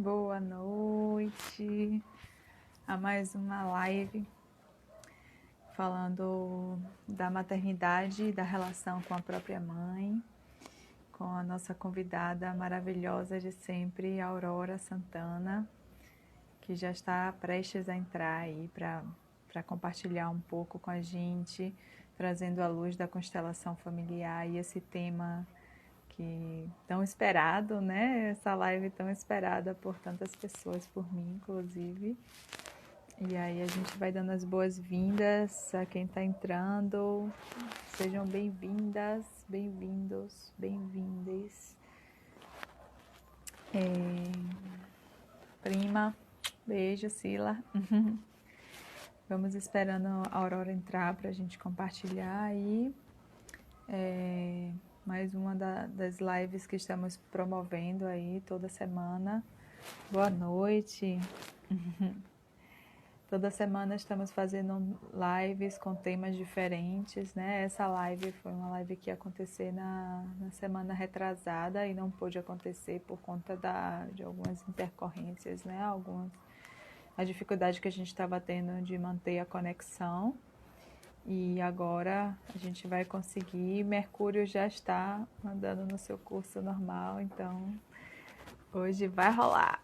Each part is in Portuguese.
Boa noite a mais uma live falando da maternidade e da relação com a própria mãe, com a nossa convidada maravilhosa de sempre, Aurora Santana, que já está prestes a entrar aí para compartilhar um pouco com a gente, trazendo a luz da constelação familiar e esse tema que tão esperado, né? Essa live tão esperada por tantas pessoas, por mim, inclusive. E aí a gente vai dando as boas-vindas a quem está entrando. Sejam bem-vindas, bem-vindos, bem-vindes. Prima, beijo, Sila. Vamos esperando a Aurora entrar para a gente compartilhar aí. Mais uma das lives que estamos promovendo aí toda semana. Boa noite. Toda semana estamos fazendo lives com temas diferentes, né? Essa live foi uma live que ia acontecer na semana retrasada e não pôde acontecer por conta de algumas intercorrências, né? A dificuldade que a gente estava tendo de manter a conexão. E agora a gente vai conseguir. Mercúrio já está andando no seu curso normal, então hoje vai rolar.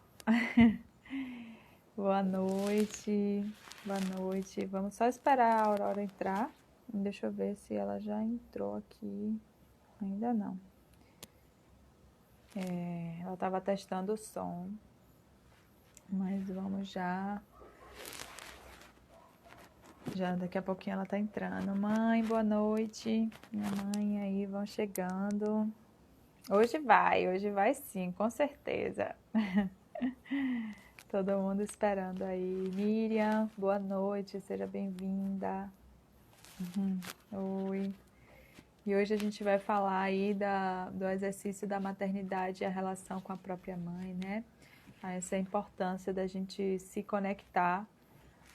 Boa noite, boa noite. Vamos só esperar a Aurora entrar. Deixa eu ver se ela já entrou aqui. Ainda não. Ela estava testando o som, mas vamos já. Já daqui a pouquinho ela está entrando. Mãe, boa noite. Minha mãe aí, vão chegando. Hoje vai sim, com certeza. Todo mundo esperando aí. Miriam, boa noite, seja bem-vinda. Oi. E hoje a gente vai falar aí do exercício da maternidade e a relação com a própria mãe, né? Essa importância da gente se conectar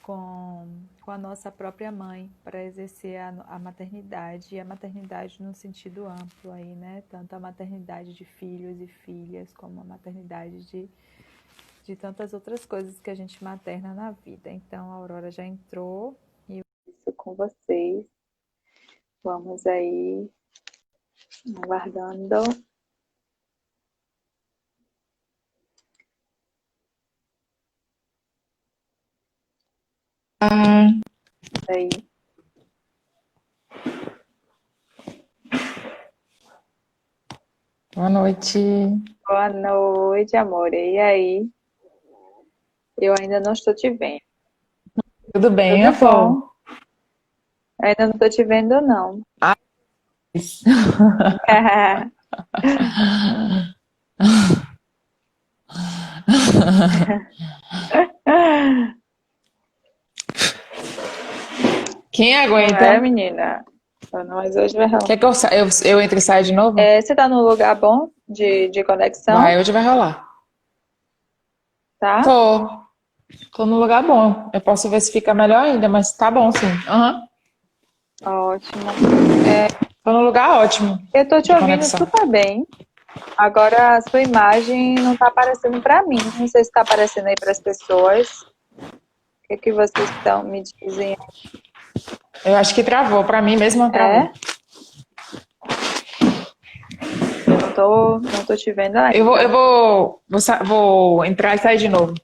com a nossa própria mãe para exercer a maternidade, e a maternidade no sentido amplo aí, né? Tanto a maternidade de filhos e filhas, como a maternidade de tantas outras coisas que a gente materna na vida. Então, a Aurora já entrou e isso com vocês. Vamos aí, aguardando. Aí. Boa noite. Boa noite, amor. E aí? Eu ainda não estou te vendo. Tudo bem, Tudo amor? bom? Ainda não estou te vendo, não. Ah, quem Não é, aguenta? menina? Mas hoje vai rolar. Quer que eu entre e saia de novo? Você tá num lugar bom de conexão, Vai, hoje vai rolar. tá? Tô num lugar bom. Eu posso ver se fica melhor ainda, mas tá bom sim. Aham. Ótimo. Tô num lugar ótimo Eu tô te de ouvindo conexão. super bem. Agora a sua imagem não tá aparecendo para mim. Não sei se tá aparecendo aí para as pessoas. O que que vocês estão me dizem? Eu acho que travou, pra mim mesmo travou. É? Eu não tô te vendo Eu ainda. vou entrar e sair de novo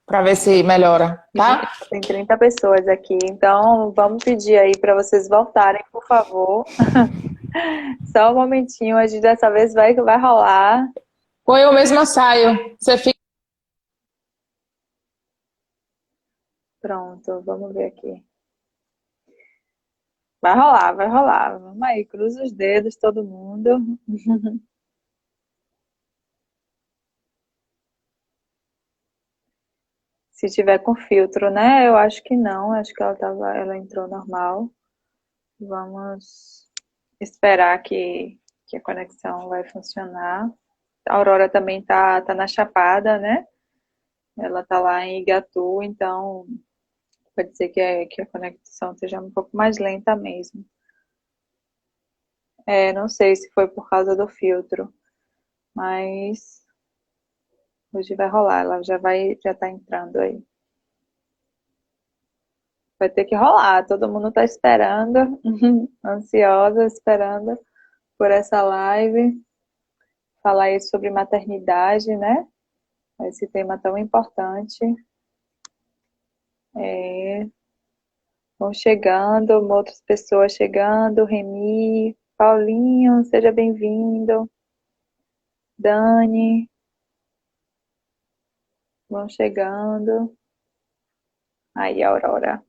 pra ver se melhora, Menina, tá? tem 30 pessoas aqui, então vamos pedir aí para vocês voltarem, por favor. Só um momentinho, a gente dessa vez vai rolar. Ou eu mesma saio. Você fica. Pronto, vamos ver aqui. Vai rolar, vai rolar. Vamos aí, cruza os dedos, todo mundo. Se tiver com filtro, né? Eu acho que não, acho que ela entrou normal. Vamos esperar que a conexão vai funcionar. A Aurora também tá na Chapada, né? Ela tá lá em Igatu, então pode ser que a conexão seja um pouco mais lenta mesmo. Não sei se foi por causa do filtro, mas Hoje vai rolar, ela já tá entrando aí. Vai ter que rolar, todo mundo tá esperando, ansiosa, esperando por essa live, falar aí sobre maternidade, né? Esse tema tão importante. Vão chegando, outras pessoas chegando, Remy, Paulinho, seja bem-vindo, Dani, vão chegando. Aí, a Aurora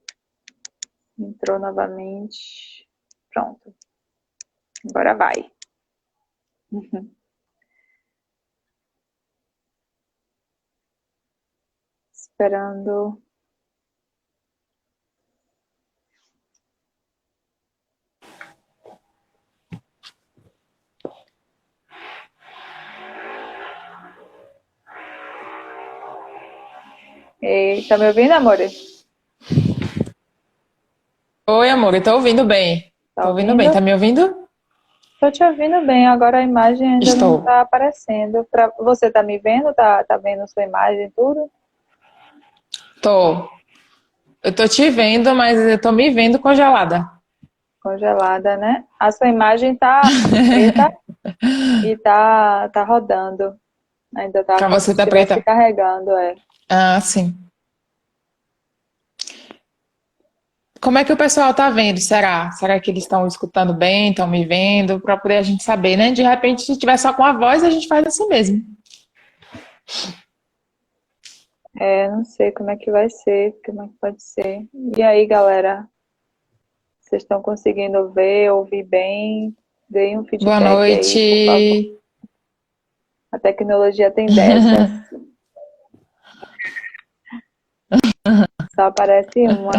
entrou novamente. Pronto, agora vai. Esperando. Ei, tá me ouvindo, amor? Oi, amor, eu tô ouvindo bem. Tá Tô ouvindo bem. ouvindo? Tá me ouvindo? Tô te ouvindo bem, agora a imagem ainda não Estou. tá aparecendo. Você tá me vendo? Tá vendo sua imagem e tudo? Tô. Eu tô te vendo, mas eu tô me vendo congelada. Congelada, né? A sua imagem tá preta e tá rodando. Ainda tá Pra como se você tá estivesse preta? carregando, é. Ah, sim. Como é que o pessoal tá vendo? Será? Será que eles estão escutando bem, estão me vendo? Pra poder a gente saber, né? De repente, se tiver só com a voz, a gente faz assim mesmo. É, não sei como é que vai ser, como é que pode ser. E aí, galera? Vocês estão conseguindo ver, ouvir bem? Deem um Boa feedback aí, por favor. noite. A tecnologia tem dessas. Só aparece uma.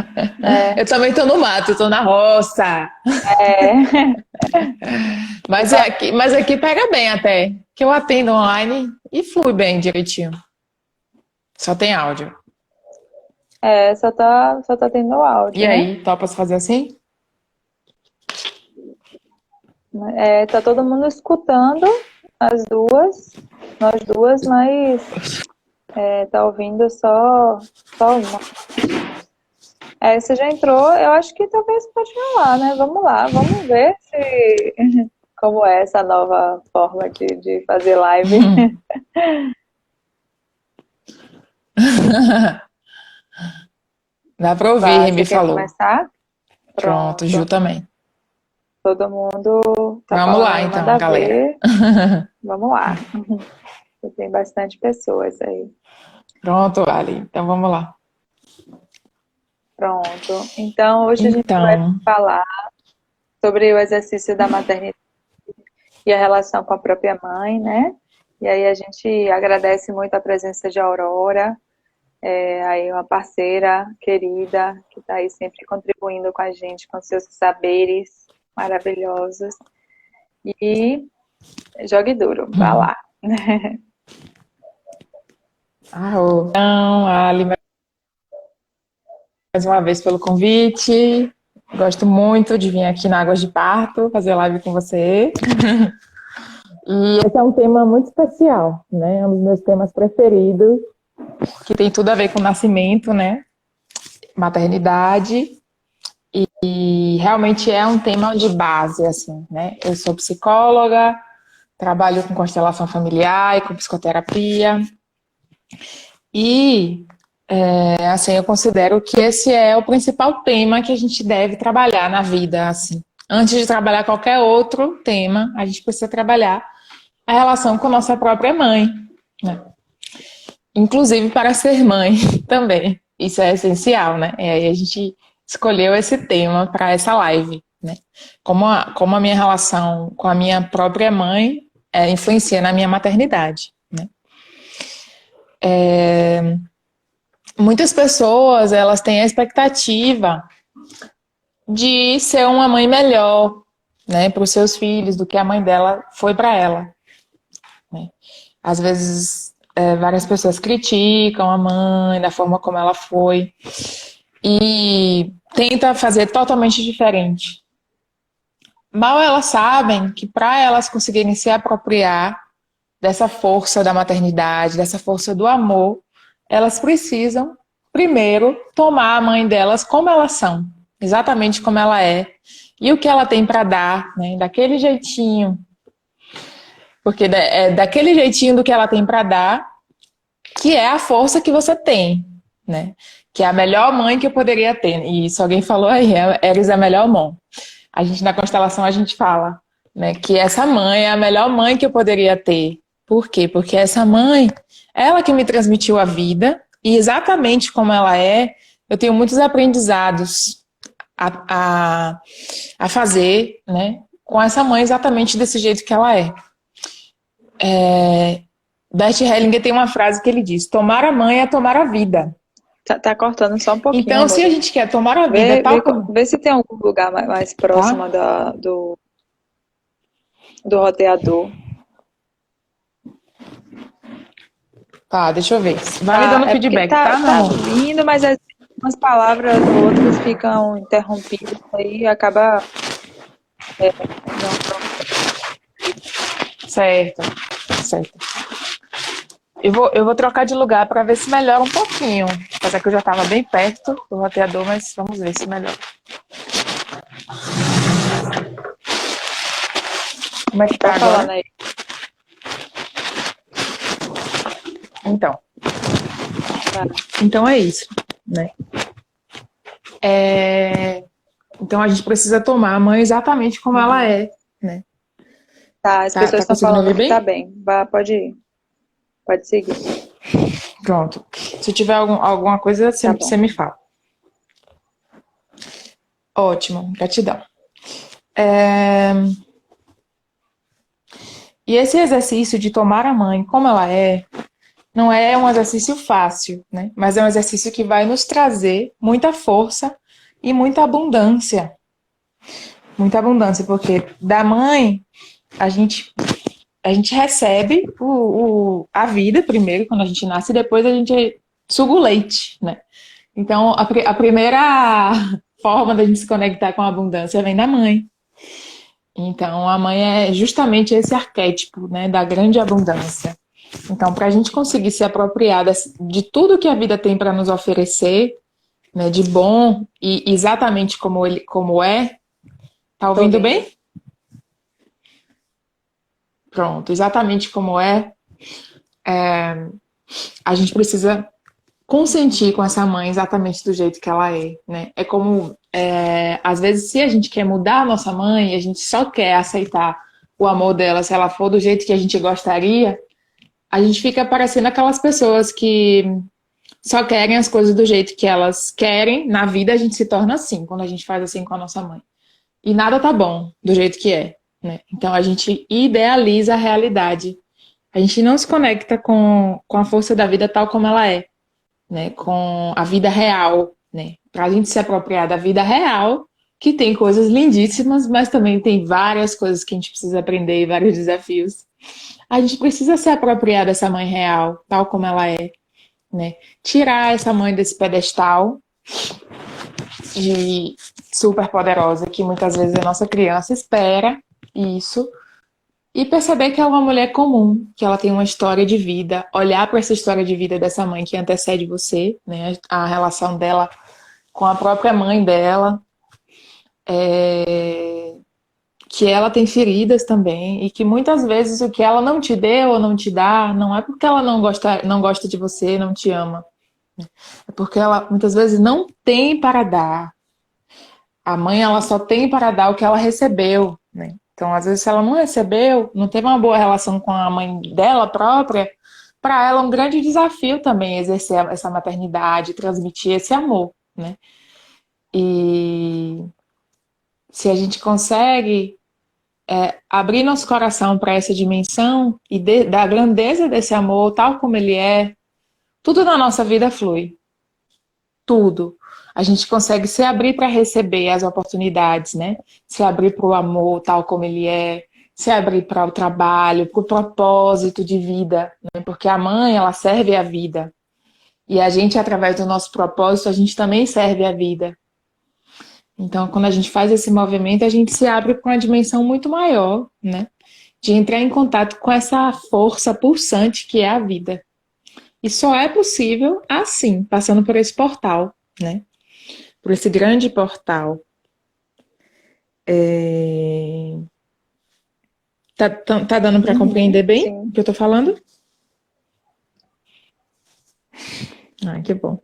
Eu também tô no mato, tô na roça. É. Mas aqui pega bem até. Que eu atendo online e flui bem direitinho. Só tem áudio. É, só tá tendo E áudio, né? aí, topas fazer assim? É, tá todo mundo escutando nós duas, mas tá ouvindo só uma. É, você já entrou, eu acho que talvez pode rolar, né? Vamos lá, vamos ver se como é essa nova forma de fazer live. Dá pra ouvir, Vá, você Remy quer falou. começar? Pronto, Ju Pronto. também. Todo mundo tá Vamos falando lá aí, então, manda galera. ver. Vamos lá. Tem bastante pessoas aí. Pronto, Ali. Então vamos lá. Pronto. Então, hoje a gente vai Então, falar sobre o exercício da maternidade e a relação com a própria mãe, né? E aí a gente agradece muito a presença de Aurora, aí uma parceira querida que está aí sempre contribuindo com a gente com seus saberes maravilhosos. E jogue duro, vá lá. então, Ali, mais uma vez pelo convite. Gosto muito de vir aqui na Águas de Parto fazer live com você. E esse é um tema muito especial, né? É um dos meus temas preferidos, que tem tudo a ver com nascimento, né? Maternidade. E realmente é um tema de base, assim, né? Eu sou psicóloga, trabalho com constelação familiar e com psicoterapia. E, assim, eu considero que esse é o principal tema que a gente deve trabalhar na vida, assim. Antes de trabalhar qualquer outro tema, a gente precisa trabalhar a relação com nossa própria mãe, né? Inclusive para ser mãe também. Isso é essencial, né? E aí a gente escolheu esse tema para essa live, né? Como a minha relação com a minha própria mãe influencia na minha maternidade, né? Muitas pessoas, elas têm a expectativa de ser uma mãe melhor, né, para os seus filhos do que a mãe dela foi para ela, né? Às vezes, várias pessoas criticam a mãe da forma como ela foi e tenta fazer totalmente diferente. Mal elas sabem que para elas conseguirem se apropriar dessa força da maternidade, dessa força do amor, elas precisam, primeiro, tomar a mãe delas como elas são, exatamente como ela é, e o que ela tem para dar, né? Daquele jeitinho. Porque é daquele jeitinho do que ela tem para dar, que é a força que você tem, né? Que é a melhor mãe que eu poderia ter. E isso alguém falou aí, Eris é a melhor mãe. A gente, na constelação, a gente fala, né, que essa mãe é a melhor mãe que eu poderia ter. Por quê? Porque essa mãe, ela que me transmitiu a vida, e exatamente como ela é, eu tenho muitos aprendizados a fazer, né, com essa mãe exatamente desse jeito que ela é. Bert Hellinger tem uma frase que ele diz: tomar a mãe é tomar a vida. Tá cortando só um pouquinho. Então, se a gente quer tomar a vida vê se tem algum lugar mais próximo do roteador. Tá, deixa eu ver. Vai me dando feedback, tá? Tá vindo, mas umas palavras ou outras ficam interrompidas, aí acaba... Certo. Eu vou trocar de lugar para ver se melhora um pouquinho. Apesar que eu já estava bem perto do roteador, mas vamos ver se melhora. Como é que tá agora? Falando aí. Então é isso, né? Então a gente precisa tomar a mãe exatamente como ela é, né? Tá, as pessoas estão falando que tá bem. Pode ir. Pode seguir. Pronto. Se tiver alguma coisa, você me fala. Ótimo, gratidão. E esse exercício de tomar a mãe como ela é, não é um exercício fácil, né? Mas é um exercício que vai nos trazer muita força e muita abundância. Muita abundância, porque da mãe a gente recebe a vida primeiro, quando a gente nasce, e depois a gente suga o leite, né? Então, a primeira forma da gente se conectar com a abundância vem da mãe. Então, a mãe é justamente esse arquétipo, né, da grande abundância. Então, para a gente conseguir se apropriar de tudo que a vida tem para nos oferecer, né, de bom e exatamente como é, tá ouvindo bem? Pronto, exatamente como a gente precisa consentir com essa mãe exatamente do jeito que ela é, né? É como, às vezes, se a gente quer mudar a nossa mãe, a gente só quer aceitar o amor dela, se ela for do jeito que a gente gostaria, a gente fica parecendo aquelas pessoas que só querem as coisas do jeito que elas querem. Na vida a gente se torna assim, quando a gente faz assim com a nossa mãe. E nada tá bom do jeito que é, né? Então a gente idealiza a realidade. A gente não se conecta com a força da vida tal como ela é, né? Com a vida real, né? Pra gente se apropriar da vida real, que tem coisas lindíssimas, mas também tem várias coisas que a gente precisa aprender e vários desafios. A gente precisa se apropriar dessa mãe real, tal como ela é, né? Tirar essa mãe desse pedestal de super poderosa que muitas vezes a nossa criança espera isso, e perceber que ela é uma mulher comum, que ela tem uma história de vida, olhar para essa história de vida dessa mãe que antecede você, né? A relação dela com a própria mãe dela, que ela tem feridas também, e que muitas vezes o que ela não te deu ou não te dá, não é porque ela não gosta de você, não te ama. É porque ela muitas vezes não tem para dar. A mãe, ela só tem para dar o que ela recebeu, né? Então, às vezes, se ela não recebeu, não teve uma boa relação com a mãe dela própria, para ela é um grande desafio também exercer essa maternidade, transmitir esse amor, né? E se a gente consegue abrir nosso coração para essa dimensão e da grandeza desse amor, tal como ele é, tudo na nossa vida flui. Tudo. A gente consegue se abrir para receber as oportunidades, né? Se abrir para o amor, tal como ele é, se abrir para o trabalho, para o propósito de vida, né? Porque a mãe, ela serve a vida. E a gente, através do nosso propósito, a gente também serve a vida. Então, quando a gente faz esse movimento, a gente se abre para uma dimensão muito maior, né? de entrar em contato com essa força pulsante que é a vida. E só é possível assim, passando por esse portal, né? Por esse grande portal. Tá dando para compreender bem sim. o que eu tô falando? Ah, que bom.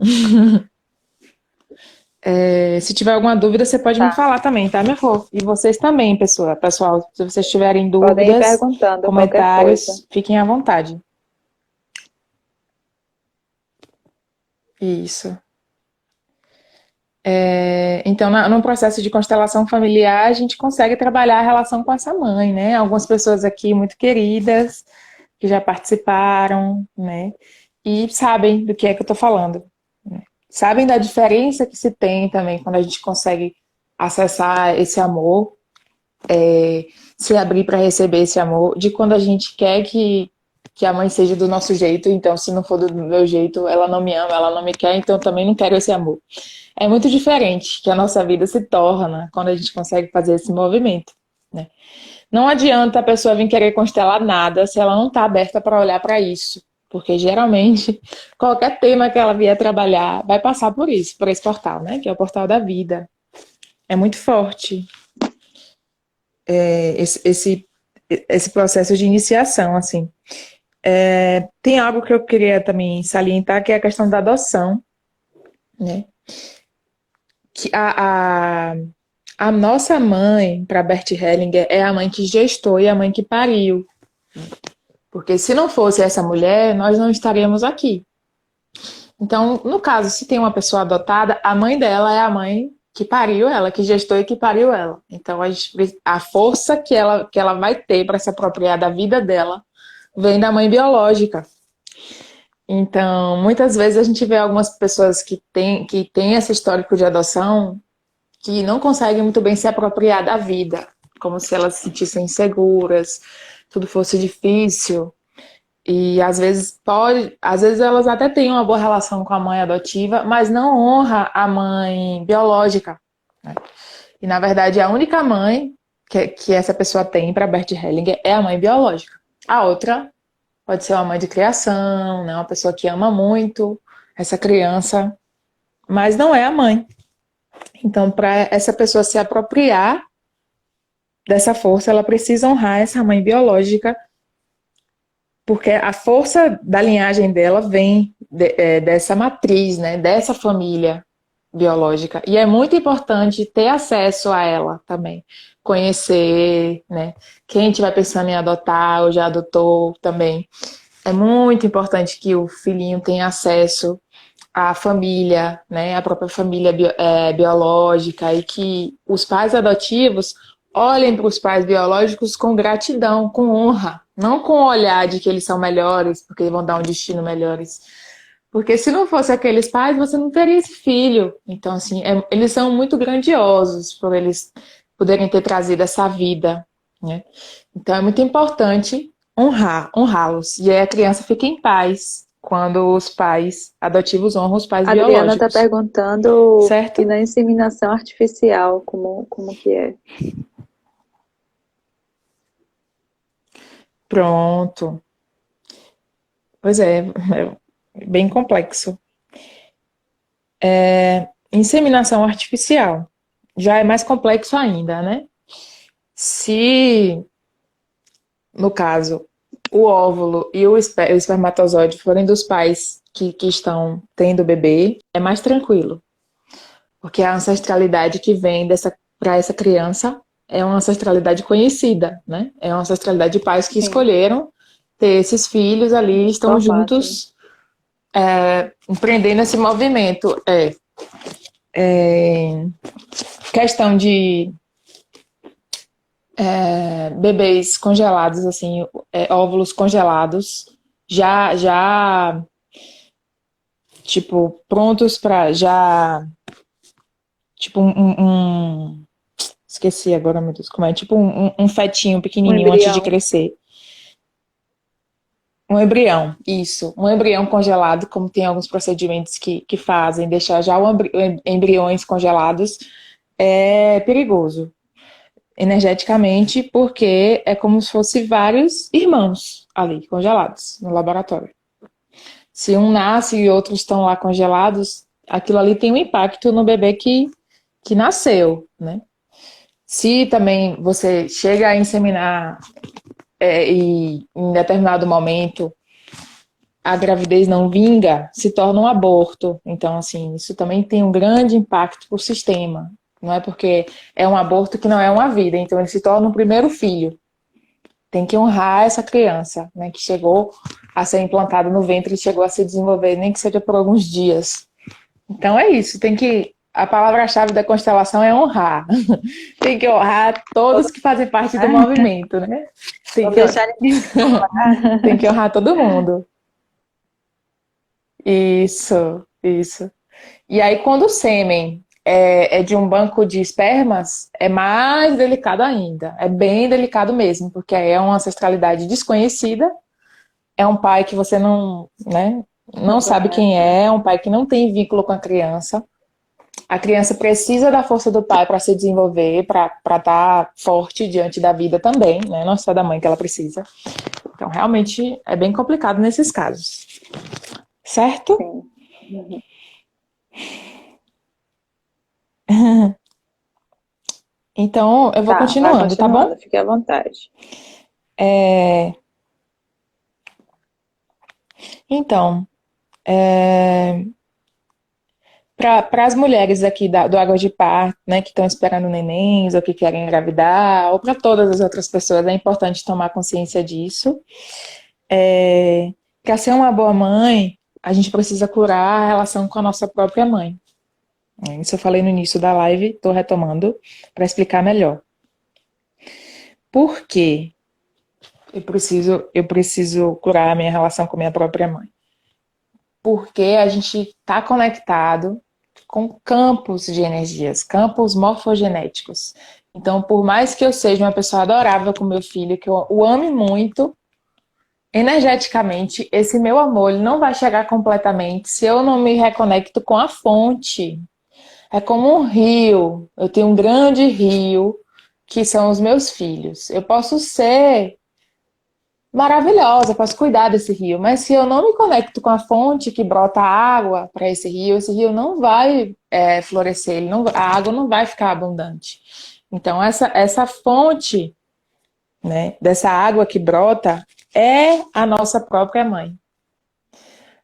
Se tiver alguma dúvida, você pode me Tá. falar também, tá, minha flor? E vocês também, pessoal. Se vocês tiverem Podem ir dúvidas, perguntando qualquer coisa. comentários, fiquem à vontade. Isso. Então, no processo de constelação familiar, a gente consegue trabalhar a relação com essa mãe, né? Algumas pessoas aqui muito queridas, que já participaram, né? E sabem do que é que eu tô falando, né? Sabem da diferença que se tem também quando a gente consegue acessar esse amor, se abrir para receber esse amor, de quando a gente quer que a mãe seja do nosso jeito, então se não for do meu jeito, ela não me ama, ela não me quer, então eu também não quero esse amor. É muito diferente que a nossa vida se torna quando a gente consegue fazer esse movimento, né? Não adianta a pessoa vir querer constelar nada se ela não está aberta para olhar para isso, porque geralmente qualquer tema que ela vier trabalhar vai passar por isso, por esse portal, né? Que é o portal da vida. É muito forte esse processo de iniciação, assim. Tem algo que eu queria também salientar, que é a questão da adoção, né? Que a nossa mãe, para Bert Hellinger, é a mãe que gestou e a mãe que pariu. Porque se não fosse essa mulher, nós não estaríamos aqui. Então, no caso, se tem uma pessoa adotada, a mãe dela é a mãe que pariu ela, que gestou e que pariu ela. Então, a força que ela vai ter para se apropriar da vida dela vem da mãe biológica. Então, muitas vezes a gente vê algumas pessoas que têm esse histórico de adoção que não conseguem muito bem se apropriar da vida, como se elas se sentissem inseguras, tudo fosse difícil. E às vezes elas até têm uma boa relação com a mãe adotiva, mas não honra a mãe biológica, né? E na verdade a única mãe que essa pessoa tem para Bert Hellinger é a mãe biológica. A outra pode ser uma mãe de criação, né? Uma pessoa que ama muito essa criança, mas não é a mãe. Então, para essa pessoa se apropriar dessa força, ela precisa honrar essa mãe biológica, porque a força da linhagem dela vem dessa matriz, né, dessa família biológica. E é muito importante ter acesso a ela também, conhecer, né? Quem estiver pensando em adotar ou já adotou também. É muito importante que o filhinho tenha acesso à família, né, à própria família biológica, e que os pais adotivos olhem para os pais biológicos com gratidão, com honra, não com o olhar de que eles são melhores, porque vão dar um destino melhores. Porque se não fosse aqueles pais, você não teria esse filho. Então, assim, eles são muito grandiosos por eles poderem ter trazido essa vida, né? Então, é muito importante honrá-los. E aí a criança fica em paz quando os pais adotivos honram os pais A Adriana está biológicos. perguntando Certo? e na inseminação artificial, como que é? Pronto. Pois é bem complexo. Inseminação artificial já é mais complexo ainda, né? Se, no caso, o óvulo e o espermatozoide forem dos pais que estão tendo o bebê, é mais tranquilo. Porque a ancestralidade que vem para essa criança é uma ancestralidade conhecida, né? É uma ancestralidade de pais que escolheram ter esses filhos ali, estão juntos, empreendendo esse movimento. Questão de bebês congelados, assim, óvulos congelados, já tipo, prontos para já, tipo, esqueci agora, meu Deus, como é, tipo um fetinho pequenininho antes de crescer. Um embrião, isso. Um embrião congelado, como tem alguns procedimentos que fazem, deixar já embriões congelados, é perigoso. energeticamente, porque é como se fosse vários irmãos ali, congelados, no laboratório. Se um nasce e outros estão lá congelados, aquilo ali tem um impacto no bebê que nasceu, né? Se também você chega a inseminar e em determinado momento a gravidez não vinga, se torna um aborto. Então, assim, isso também tem um grande impacto para o sistema. Não é porque é um aborto que não é uma vida. Então, ele se torna o primeiro filho. Tem que honrar essa criança, né, que chegou a ser implantada no ventre e chegou a se desenvolver, nem que seja por alguns dias. Então, é isso. Tem que... A palavra-chave da constelação é honrar. Tem que honrar todos que fazem parte do movimento, né? Não deixar ninguém falar. Tem que honrar todo mundo. Isso. E aí, quando o sêmen é de um banco de espermas, é mais delicado ainda. É bem delicado mesmo, porque aí é uma ancestralidade desconhecida, é um pai que você não, né, não sabe quem é um pai que não tem vínculo com a criança. A criança precisa da força do pai para se desenvolver, para estar forte diante da vida também, né? Não é só da mãe que ela precisa. Então, realmente, é bem complicado nesses casos. Certo? Sim. Então, eu vou Tá, vai continuando, tá bom? continuando, fique à vontade. Então, para as mulheres aqui do Água de Parto, né, que estão esperando nenéns ou que querem engravidar, ou para todas as outras pessoas, é importante tomar consciência disso. Para ser uma boa mãe, a gente precisa curar a relação com a nossa própria mãe. Isso eu falei no início da live, estou retomando para explicar melhor. Por quê? Eu preciso curar a minha relação com a minha própria mãe. Porque a gente está conectado com campos de energias, campos morfogenéticos. Então, por mais que eu seja uma pessoa adorável com meu filho, que eu o ame muito, energeticamente, esse meu amor ele não vai chegar completamente se eu não me reconecto com a fonte. É como um rio. Eu tenho um grande rio, que são os meus filhos. Eu posso ser maravilhosa, posso cuidar desse rio, mas se eu não me conecto com a fonte que brota água para esse rio não vai florescer, a água não vai ficar abundante. Então, essa fonte, né, dessa água que brota é a nossa própria mãe.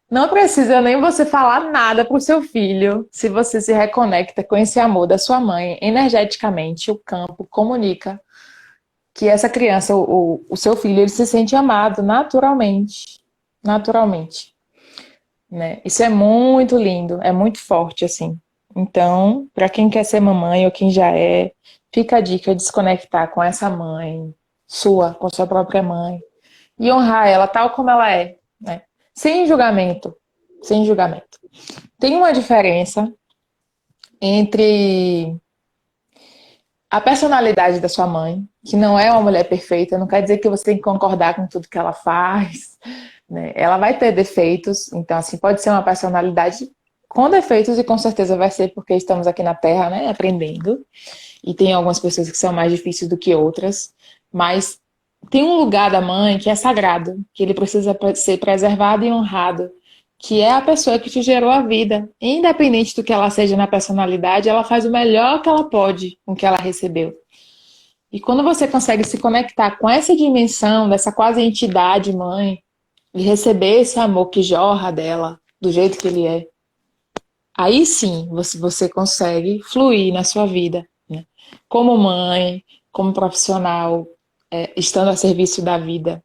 Não precisa nem você falar nada para o seu filho se você se reconecta com esse amor da sua mãe energeticamente, o campo comunica que essa criança, o seu filho, ele se sente amado naturalmente. Naturalmente. Né? Isso é muito lindo, é muito forte, assim. Então, para quem quer ser mamãe ou quem já é, fica a dica de desconectar com essa mãe sua, com sua própria mãe, e honrar ela tal como ela é, né? Sem julgamento. Sem julgamento. Tem uma diferença entre a personalidade da sua mãe, que não é uma mulher perfeita, não quer dizer que você tem que concordar com tudo que ela faz, né? Ela vai ter defeitos, então assim, pode ser uma personalidade com defeitos e com certeza vai ser porque estamos aqui na Terra, né, aprendendo. E tem algumas pessoas que são mais difíceis do que outras, mas tem um lugar da mãe que é sagrado, que ele precisa ser preservado e honrado, que é a pessoa que te gerou a vida. Independente do que ela seja na personalidade, ela faz o melhor que ela pode com o que ela recebeu. E quando você consegue se conectar com essa dimensão, dessa quase entidade mãe, e receber esse amor que jorra dela, do jeito que ele é, aí sim você consegue fluir na sua vida, né? Como mãe, como profissional, estando a serviço da vida,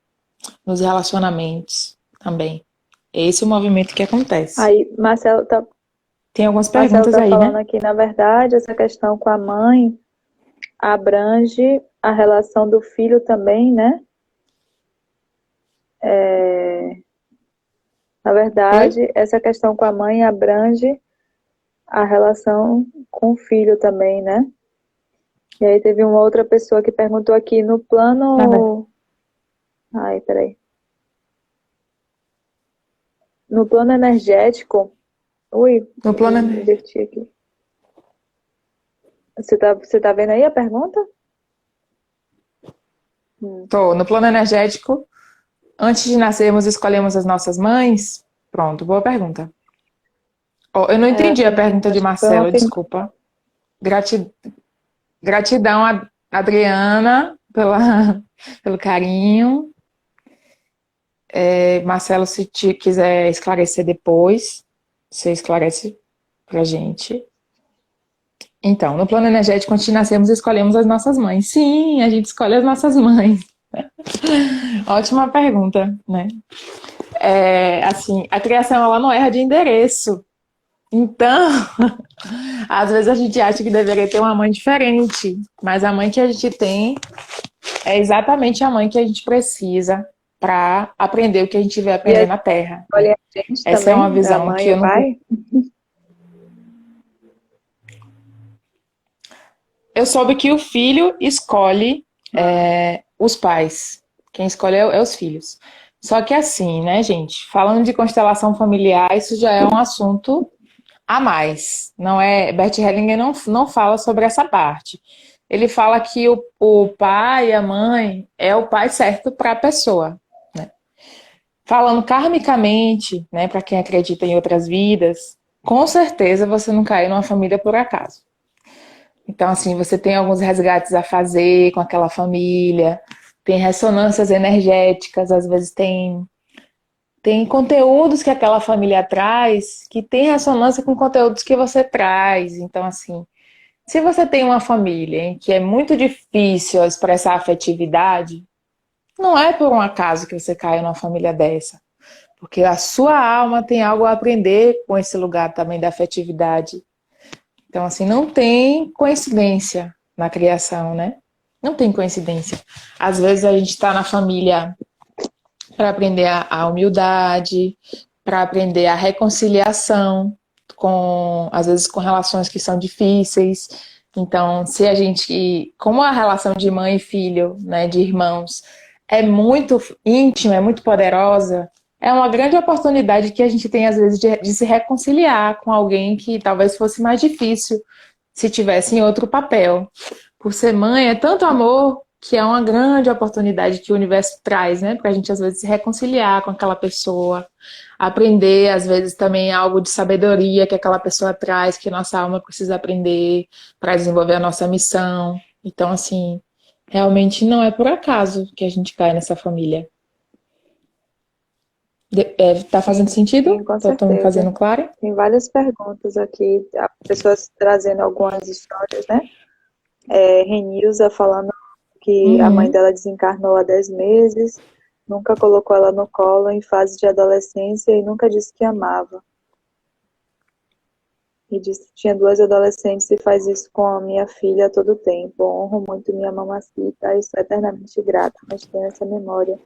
nos relacionamentos também. Esse é o movimento que acontece. Aí, Marcelo Tem algumas perguntas aí, falando né? aqui, na verdade, essa questão com a mãe abrange a relação do filho também, né? Na Oi? verdade, essa questão com a mãe abrange a relação com o filho também, né? E aí teve uma outra pessoa que perguntou aqui no Nada. plano... Ai, peraí. No plano energético... Ui, No plano. inverti aqui. Você tá vendo aí a pergunta? Tô no plano energético. Antes de nascermos, escolhemos as nossas mães? Pronto, boa pergunta. Ó, eu não entendi a pergunta de Acho que foi uma Marcelo, desculpa. Grati- Gratidão, Adriana, pelo carinho. Marcelo, se te quiser esclarecer depois, você esclarece pra gente. Então, no plano energético, antes de nascermos, escolhemos as nossas mães. Sim, a gente escolhe as nossas mães. Ótima pergunta, né? Assim, a criação, ela não erra de endereço. Então, às vezes a gente acha que deveria ter uma mãe diferente, mas a mãe que a gente tem é exatamente a mãe que a gente precisa para aprender o que a gente veio E aprender a na Terra, escolhe né? a gente Essa é uma também, a visão mãe que e eu o não. pai? Eu soube que o filho escolhe os pais. Quem escolhe é os filhos. Só que assim, né, gente? Falando de constelação familiar, isso já é um assunto a mais. Não é? Bert Hellinger não fala sobre essa parte. Ele fala que o pai e a mãe é o pai certo para a pessoa, né? Falando karmicamente, né, para quem acredita em outras vidas, com certeza você não caiu numa família por acaso. Então, assim, você tem alguns resgates a fazer com aquela família, tem ressonâncias energéticas, às vezes tem conteúdos que aquela família traz que tem ressonância com conteúdos que você traz. Então, assim, se você tem uma família em que é muito difícil expressar afetividade, não é por um acaso que você caiu numa família dessa. Porque a sua alma tem algo a aprender com esse lugar também da afetividade. Então, assim, não tem coincidência na criação, né? Não tem coincidência. Às vezes a gente está na família para aprender a humildade, para aprender a reconciliação às vezes com relações que são difíceis. Então, se a gente, como a relação de mãe e filho, né, de irmãos, é muito íntima, é muito poderosa, é uma grande oportunidade que a gente tem às vezes de se reconciliar com alguém que talvez fosse mais difícil se tivesse em outro papel. Por ser mãe, é tanto amor que é uma grande oportunidade que o universo traz, né? Para a gente, às vezes, se reconciliar com aquela pessoa, aprender, às vezes, também algo de sabedoria que aquela pessoa traz, que nossa alma precisa aprender para desenvolver a nossa missão. Então, assim, realmente não é por acaso que a gente cai nessa família. Tá fazendo Sim, sentido? com Tô me certeza. fazendo claro? Tem várias perguntas aqui, pessoas trazendo algumas histórias, né? Renilza falando que a mãe Uhum. dela desencarnou há 10 meses, nunca colocou ela no colo em fase de adolescência e nunca disse que amava. E disse que tinha duas adolescentes e faz isso com a minha filha a todo tempo. Honro muito minha mamacita e sou eternamente grata, mas tenho essa memória.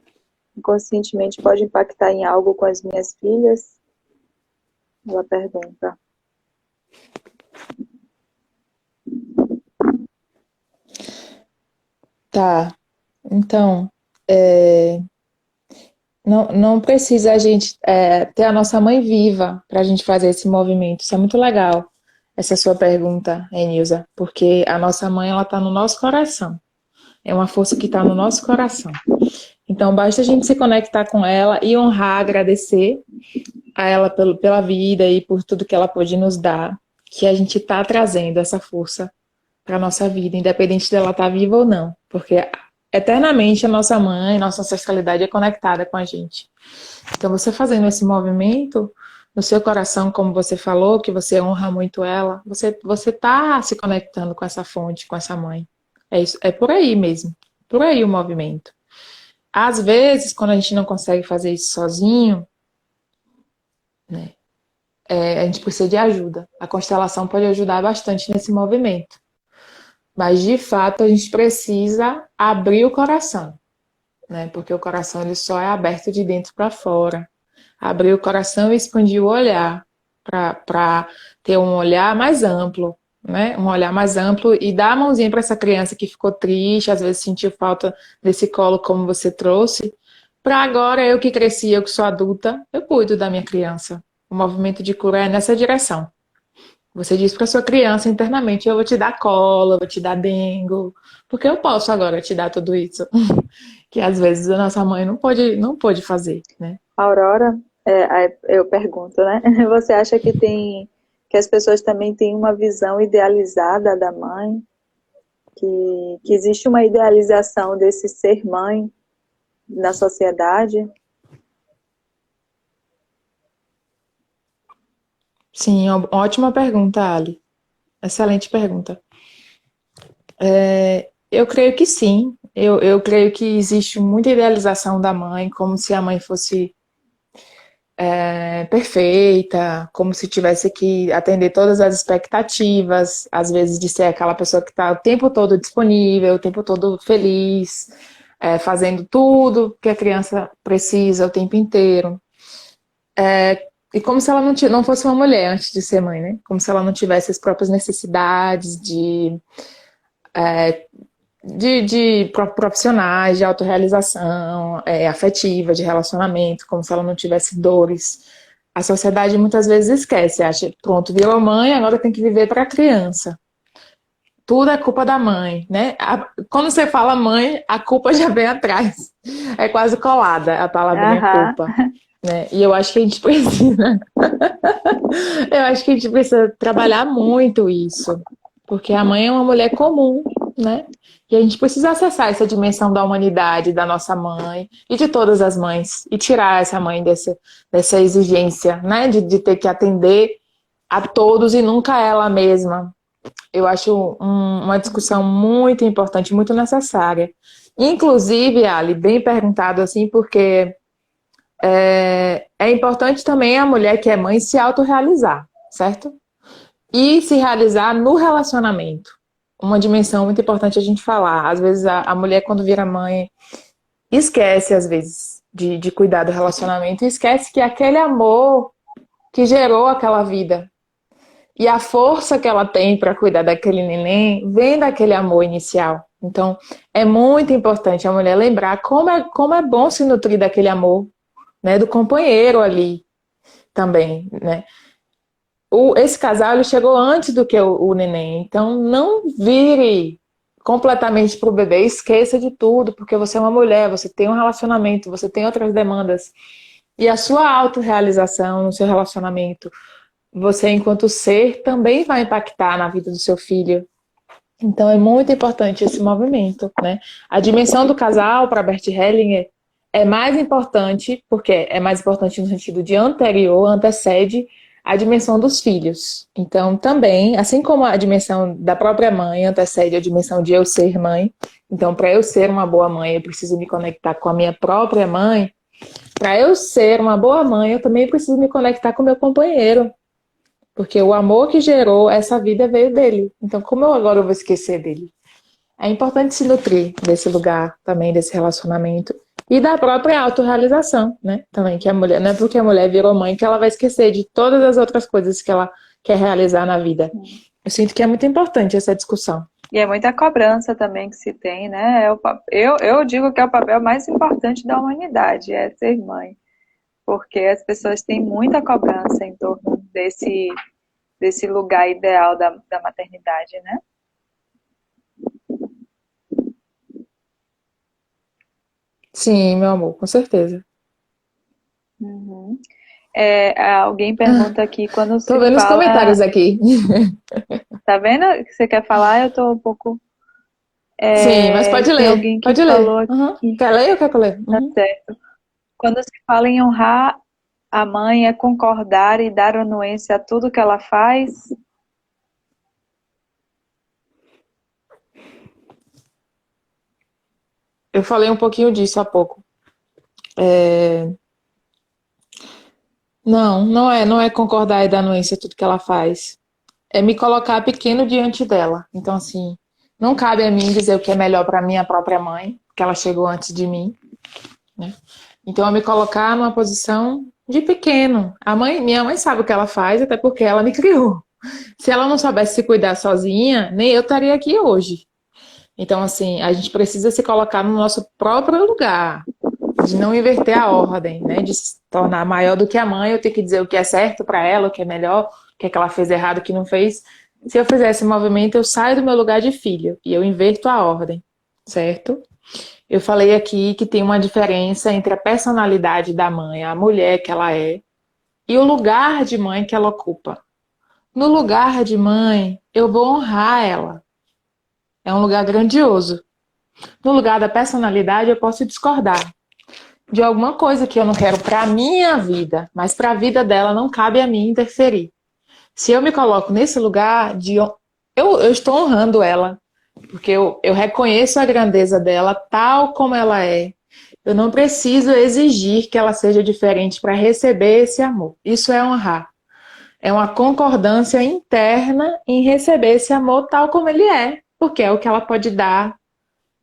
Inconscientemente pode impactar em algo com as minhas filhas? Ela pergunta. Tá. Então, não precisa a gente ter a nossa mãe viva para a gente fazer esse movimento. Isso é muito legal, essa sua pergunta, Enilza, porque a nossa mãe, ela está no nosso coração. É uma força que está no nosso coração. Então, basta a gente se conectar com ela e honrar, agradecer a ela pela vida e por tudo que ela pode nos dar, que a gente está trazendo essa força para a nossa vida, independente dela estar viva ou não. Porque eternamente a nossa mãe, nossa ancestralidade é conectada com a gente. Então, você fazendo esse movimento no seu coração, como você falou, que você honra muito ela, você está se conectando com essa fonte, com essa mãe. É isso, é por aí mesmo. Por aí o movimento. Às vezes, quando a gente não consegue fazer isso sozinho, né, a gente precisa de ajuda. A constelação pode ajudar bastante nesse movimento. Mas, de fato, a gente precisa abrir o coração, né? Porque o coração ele só é aberto de dentro para fora. Abrir o coração e expandir o olhar para ter um olhar mais amplo, né? Um olhar mais amplo e dar a mãozinha para essa criança que ficou triste, às vezes sentiu falta desse colo como você trouxe. Para agora, eu que cresci, eu que sou adulta, eu cuido da minha criança. O movimento de cura é nessa direção. Você diz para sua criança internamente, eu vou te dar cola, eu vou te dar dengo, porque eu posso agora te dar tudo isso, que às vezes a nossa mãe não pôde fazer, né? Aurora, aí eu pergunto, né? Você acha que as pessoas também têm uma visão idealizada da mãe? Que existe uma idealização desse ser mãe na sociedade? Sim, ótima pergunta, Ali. Excelente pergunta. Eu creio que sim. Eu creio que existe muita idealização da mãe, como se a mãe fosse perfeita, como se tivesse que atender todas as expectativas, às vezes de ser aquela pessoa que está o tempo todo disponível, o tempo todo feliz, fazendo tudo que a criança precisa o tempo inteiro. E como se ela não fosse uma mulher antes de ser mãe, né? Como se ela não tivesse as próprias necessidades de profissionais, de autorrealização, afetiva, de relacionamento, como se ela não tivesse dores. A sociedade muitas vezes esquece, acha, pronto, virou mãe, agora tem que viver para a criança. Tudo é culpa da mãe, né? Quando você fala mãe, a culpa já vem atrás. É quase colada a palavrinha Aham. culpa, né? E eu acho que a gente precisa, eu acho que a gente precisa trabalhar muito isso, porque a mãe é uma mulher comum, né? E a gente precisa acessar essa dimensão da humanidade da nossa mãe e de todas as mães e tirar essa mãe dessa exigência, né? De ter que atender a todos e nunca ela mesma. Eu acho uma discussão muito importante, muito necessária. Inclusive, Ali, bem perguntado assim, porque é importante também a mulher que é mãe se autorrealizar, certo? E se realizar no relacionamento. Uma dimensão muito importante a gente falar. Às vezes a mulher, quando vira mãe, esquece, às vezes, de cuidar do relacionamento e esquece que aquele amor que gerou aquela vida e a força que ela tem para cuidar daquele neném vem daquele amor inicial. Então, é muito importante a mulher lembrar como é bom se nutrir daquele amor, né, do companheiro ali também, né? Esse casal ele chegou antes do que o neném, então não vire completamente para o bebê, esqueça de tudo, porque você é uma mulher, você tem um relacionamento, você tem outras demandas. E a sua autorrealização no seu relacionamento, você enquanto ser, também vai impactar na vida do seu filho. Então é muito importante esse movimento, né? A dimensão do casal para Bert Hellinger é mais importante, porque é mais importante no sentido de anterior, antecede a dimensão dos filhos. Então também, assim como a dimensão da própria mãe antecede a dimensão de eu ser mãe, então para eu ser uma boa mãe, eu preciso me conectar com a minha própria mãe. Para eu ser uma boa mãe, eu também preciso me conectar com o meu companheiro. Porque o amor que gerou essa vida veio dele. Então, como eu agora vou esquecer dele? É importante se nutrir desse lugar também, desse relacionamento. E da própria autorrealização, né? Também, que a mulher, não é porque a mulher virou mãe que ela vai esquecer de todas as outras coisas que ela quer realizar na vida. Eu sinto que é muito importante essa discussão. E é muita cobrança também que se tem, né? Eu digo que é o papel mais importante da humanidade, é ser mãe. Porque as pessoas têm muita cobrança em torno desse lugar ideal da maternidade, né? Sim, meu amor, com certeza. Uhum. Alguém pergunta aqui, quando Tô se vendo os fala... comentários aqui. Tá vendo o que você quer falar? Eu tô um pouco... Sim, mas pode Tem ler, alguém que pode ler. falou Uhum. aqui, Quer ler ou quer que eu leia? tá Uhum. certo. Quando se fala em honrar a mãe, é concordar e dar anuência a tudo que ela faz? Eu falei um pouquinho disso há pouco. Não é concordar e dar anuência a tudo que ela faz. É me colocar pequeno diante dela. Então, assim, não cabe a mim dizer o que é melhor para minha própria mãe, que ela chegou antes de mim, né? Então, é me colocar numa posição de pequeno. Minha mãe sabe o que ela faz, até porque ela me criou. Se ela não soubesse se cuidar sozinha, nem eu estaria aqui hoje. Então, assim, a gente precisa se colocar no nosso próprio lugar, de não inverter a ordem, né? De se tornar maior do que a mãe, eu ter que dizer o que é certo para ela, o que é melhor, que é que ela fez errado, o que não fez. Se eu fizer esse movimento, eu saio do meu lugar de filho e eu inverto a ordem, certo? Eu falei aqui que tem uma diferença entre a personalidade da mãe, a mulher que ela é, e o lugar de mãe que ela ocupa. No lugar de mãe, eu vou honrar ela. É um lugar grandioso. No lugar da personalidade, eu posso discordar de alguma coisa que eu não quero para a minha vida, mas para a vida dela não cabe a mim interferir. Se eu me coloco nesse lugar eu estou honrando ela, porque eu reconheço a grandeza dela tal como ela é. Eu não preciso exigir que ela seja diferente para receber esse amor. Isso é honrar. É uma concordância interna em receber esse amor tal como ele é, porque é o que ela pode dar,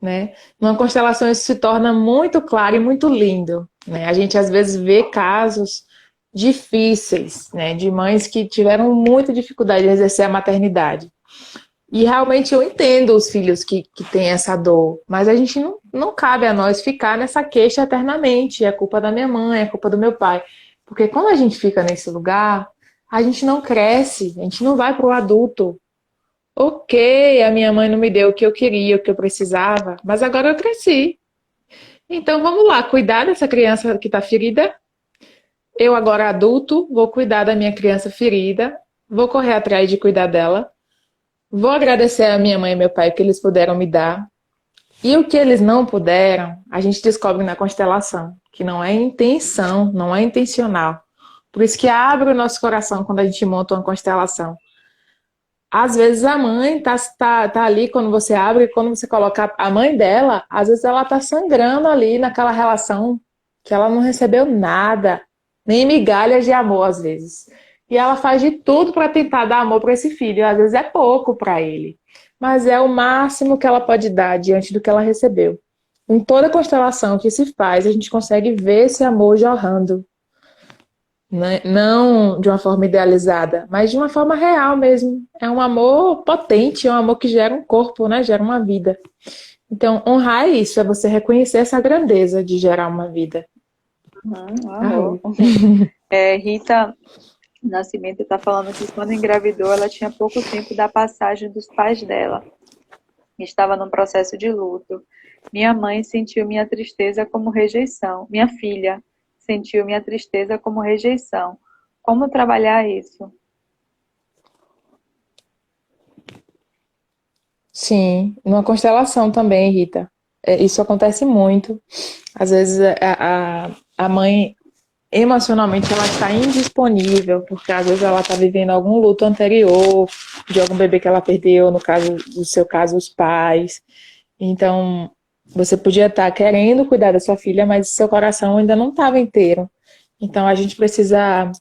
né? Numa constelação isso se torna muito claro e muito lindo, né? A gente às vezes vê casos difíceis, né, de mães que tiveram muita dificuldade em exercer a maternidade. E realmente eu entendo os filhos que têm essa dor, mas a gente não cabe a nós ficar nessa queixa eternamente. É culpa da minha mãe, é culpa do meu pai. Porque quando a gente fica nesse lugar, a gente não cresce, a gente não vai para o adulto. Ok, a minha mãe não me deu o que eu queria, o que eu precisava, mas agora eu cresci. Então vamos lá, cuidar dessa criança que está ferida. Eu agora adulto, vou cuidar da minha criança ferida, vou correr atrás de cuidar dela, vou agradecer a minha mãe e meu pai o que eles puderam me dar. E o que eles não puderam, a gente descobre na constelação, que não é intenção, não é intencional. Por isso que abre o nosso coração quando a gente monta uma constelação. Às vezes a mãe tá ali quando você abre, quando você coloca a mãe dela, às vezes ela tá sangrando ali naquela relação que ela não recebeu nada, nem migalhas de amor às vezes. E ela faz de tudo para tentar dar amor para esse filho. Às vezes é pouco para ele, mas é o máximo que ela pode dar diante do que ela recebeu. Em toda constelação que se faz, a gente consegue ver esse amor jorrando, né? Não de uma forma idealizada, mas de uma forma real mesmo. É um amor potente, é um amor que gera um corpo, né? Gera uma vida. Então, honrar isso, é você reconhecer essa grandeza de gerar uma vida. Amor. Rita Nascimento está falando que quando engravidou, ela tinha pouco tempo da passagem dos pais dela. Estava num processo de luto. Minha mãe sentiu minha tristeza como rejeição. Minha filha sentiu minha tristeza como rejeição. Como trabalhar isso? Sim, numa constelação também, Rita. Isso acontece muito. Às vezes a mãe emocionalmente ela está indisponível, porque às vezes ela está vivendo algum luto anterior, de algum bebê que ela perdeu, no caso, no seu caso, os pais. Então, você podia estar querendo cuidar da sua filha, mas seu coração ainda não estava inteiro. Então, a gente precisa,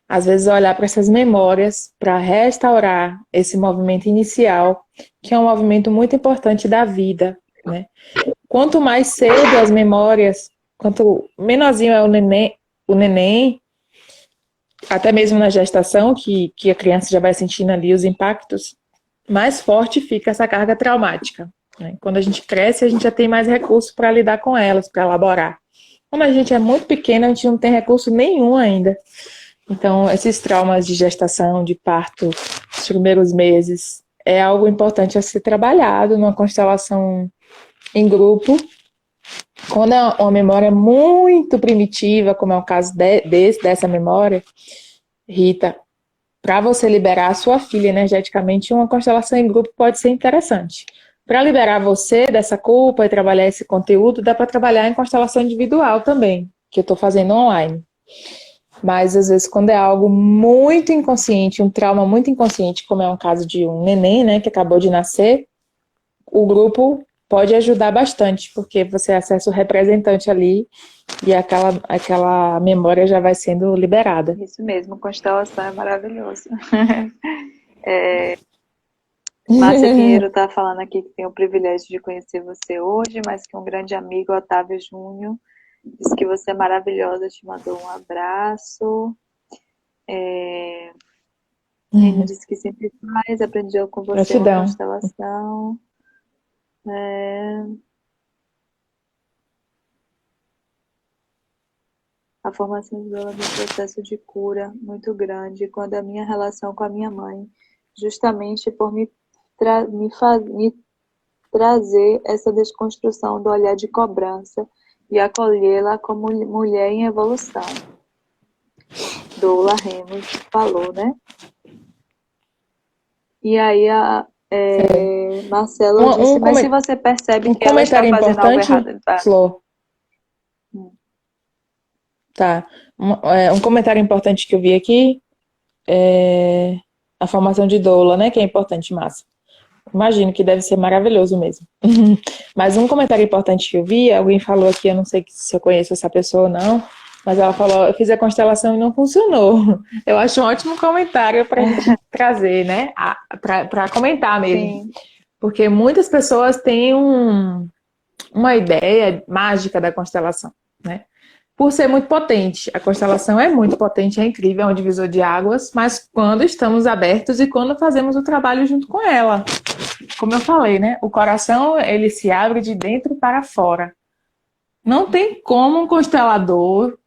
às vezes, olhar para essas memórias para restaurar esse movimento inicial, que é um movimento muito importante da vida, né? Quanto mais cedo as memórias, quanto menorzinho é o neném, até mesmo na gestação, que a criança já vai sentindo ali os impactos, mais forte fica essa carga traumática, né? Quando a gente cresce, a gente já tem mais recursos para lidar com elas, para elaborar. Como a gente é muito pequeno, a gente não tem recurso nenhum ainda. Então, esses traumas de gestação, de parto, os primeiros meses, é algo importante a ser trabalhado numa constelação em grupo. Quando é uma memória muito primitiva, como é o caso dessa memória, Rita, para você liberar a sua filha energeticamente, uma constelação em grupo pode ser interessante. Para liberar você dessa culpa e trabalhar esse conteúdo, dá para trabalhar em constelação individual também, que eu estou fazendo online. Mas, às vezes, quando é algo muito inconsciente, um trauma muito inconsciente, como é um caso de um neném, né, que acabou de nascer, o grupo pode ajudar bastante, porque você acessa o representante ali e aquela memória já vai sendo liberada. Isso mesmo, constelação é maravilhoso. Márcia Pinheiro está falando aqui que tem o privilégio de conhecer você hoje, mas que um grande amigo, Otávio Júnior, diz que você é maravilhosa, te mandou um abraço. Ele disse que sempre faz, aprendeu com você uma Gratidão. constelação. A formação de doula é um processo de cura muito grande, quando a minha relação com a minha mãe, justamente por me trazer essa desconstrução do olhar de cobrança e acolhê-la como mulher em evolução. Doula Remos falou, né? E aí Marcelo disse, mas se você percebe que ela está fazendo algo errado... Flor. Tá. Um comentário importante que eu vi aqui é a formação de doula, né? Que é importante, massa. Imagino que deve ser maravilhoso mesmo. Mas um comentário importante que eu vi, alguém falou aqui, eu não sei se eu conheço essa pessoa ou não, mas ela falou, eu fiz a constelação e não funcionou. Eu acho um ótimo comentário para a gente trazer, né? Para comentar mesmo. Sim. Porque muitas pessoas têm uma ideia mágica da constelação, né? Por ser muito potente. A constelação é muito potente, é incrível, é um divisor de águas, mas quando estamos abertos e quando fazemos o trabalho junto com ela. Como eu falei, né? O coração, ele se abre de dentro para fora. Não tem como um constelador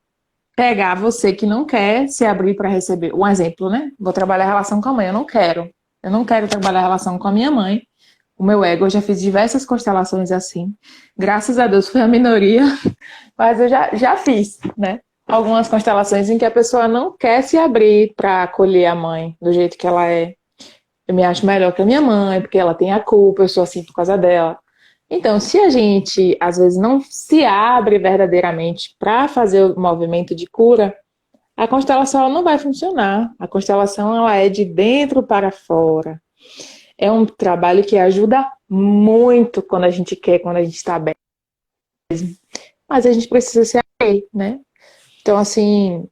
pegar você que não quer se abrir para receber. Um exemplo, né? Vou trabalhar a relação com a mãe, eu não quero. Eu não quero trabalhar a relação com a minha mãe. O meu ego, eu já fiz diversas constelações assim. Graças a Deus foi a minoria, mas eu já fiz, né? Algumas constelações em que a pessoa não quer se abrir para acolher a mãe do jeito que ela é. Eu me acho melhor que a minha mãe, porque ela tem a culpa, eu sou assim por causa dela. Então, se a gente, às vezes, não se abre verdadeiramente para fazer o movimento de cura, a constelação ela não vai funcionar. A constelação ela é de dentro para fora. É um trabalho que ajuda muito quando a gente quer, quando a gente está bem. Mas a gente precisa se abrir, né? Então, assim,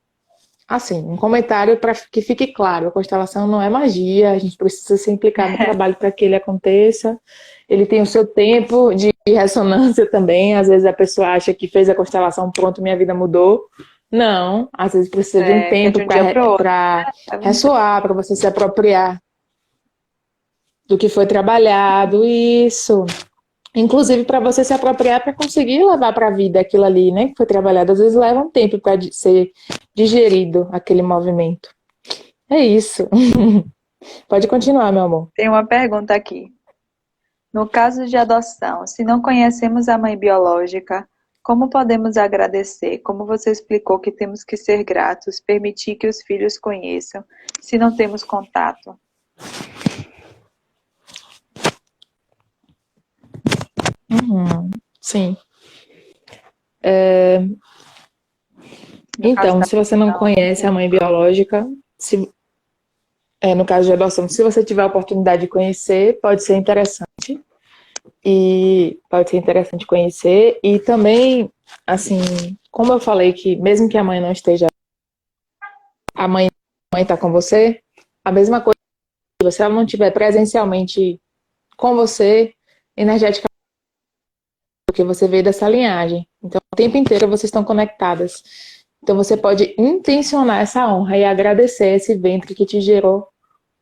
um comentário para que fique claro, a constelação não é magia, a gente precisa se implicar no trabalho para que ele aconteça. Ele tem o seu tempo de ressonância também. Às vezes a pessoa acha que fez a constelação, pronto, minha vida mudou. Não, às vezes precisa de um tempo para ressoar, para você se apropriar do que foi trabalhado, isso. Inclusive para você se apropriar para conseguir levar para a vida aquilo ali, né, que foi trabalhado. Às vezes leva um tempo para ser digerido aquele movimento. É isso. Pode continuar, meu amor. Tem uma pergunta aqui. No caso de adoção, se não conhecemos a mãe biológica, como podemos agradecer? Como você explicou que temos que ser gratos, permitir que os filhos conheçam, se não temos contato? Sim. Então, se você não conhece a mãe biológica, no caso de adoção, se você tiver a oportunidade de conhecer, pode ser interessante. E pode ser interessante conhecer. E também, assim, como eu falei que mesmo que a mãe não esteja, a mãe está com você, a mesma coisa, se ela não estiver presencialmente com você, energeticamente, porque você veio dessa linhagem. Então, o tempo inteiro vocês estão conectadas. Então, você pode intencionar essa honra e agradecer esse ventre que te gerou,